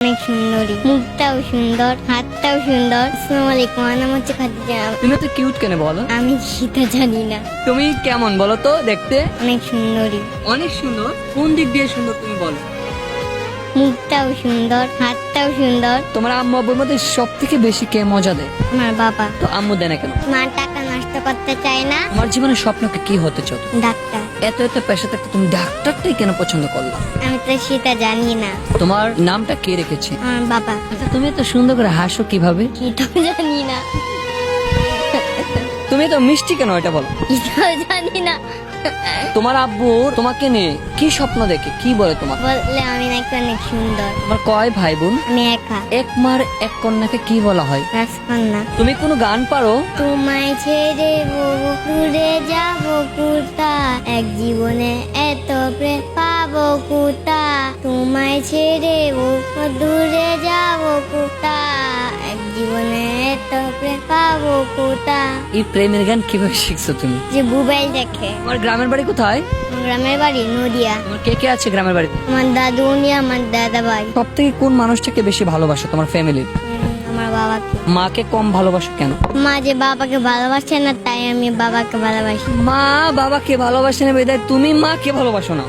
অনেক সুন্দরী, মুখটাও সুন্দর, হাতটাও সুন্দর। আসসালামু আলাইকুম, আমার নাম হচ্ছে খাদিজা। তুমি তো কিউট কেন বলো? আমি সেটা জানি না। তুমি কেমন বলো তো দেখতে? অনেক সুন্দরী, অনেক সুন্দর। কোন দিক দিয়ে সুন্দর তুমি বলো? মুখটাও সুন্দর, হাতটাও সুন্দর। তোমার আম্মু আব্বুর মধ্যে সব থেকে বেশি কে মজা দেয়? আমার বাবা। তো আম্মু দেয় না কেন? মা টাকা নষ্ট করতে চায় না। তোমার জীবনের স্বপ্নকে কি হতে চাও তুমি? ডাক্তার। এত এত পেশা থাকতে তুমি ডাক্তারটাই কেন পছন্দ করলা? আমি তো সেটা জানি না। তোমার নামটা কে রেখেছে? আমার বাবা। আচ্ছা, তুমি এত সুন্দর করে হাসো কিভাবে? সেটাও জানি না। তুমি তো মিষ্টি কেন এটা বলো? সেটাও জানি না। তোমার আব্বু তোমাকে নিয়ে কি স্বপ্ন দেখে, কি বলে তোমার? বললে আমি নাকি অনেক সুন্দর। তোমার কয় ভাই বোন? আমি একা। এক মার এক কন্যাকে কি বলা হয়? রাজকন্যা। তুমি কোনো গান পারো? তোমায় ছেড়ে বহু দূরে যাব কুতা, এক জীবনে এত প্রেম পাবো কুতা। তোমায় ছেড়ে বহু দূরে যাব কুতা, এক জীবনে এত প্রেম পাবো কুতা। এই প্রেমের গান কিভাবে শিখছো তুমি? যে মোবাইল দেখে। তোমার গ্রামের বাড়ি কোথায়? আমার গ্রামের বাড়ি নদিয়া। তোমার কে কে আছে গ্রামের বাড়িতে? আমার দাদু উনি, আমার দাদা ভাই। সব থেকে কোন মানুষটাকে বেশি ভালোবাসো তোমার ফ্যামিলির? আমার বাবাকে। মাকে কম ভালোবাসো কেন? মা যে বাবাকে ভালোবাসে না, তাই আমি বাবাকে ভালোবাসি। মা বাবাকে ভালোবাসে না বিধায় তুমি মাকে ভালোবাসো না।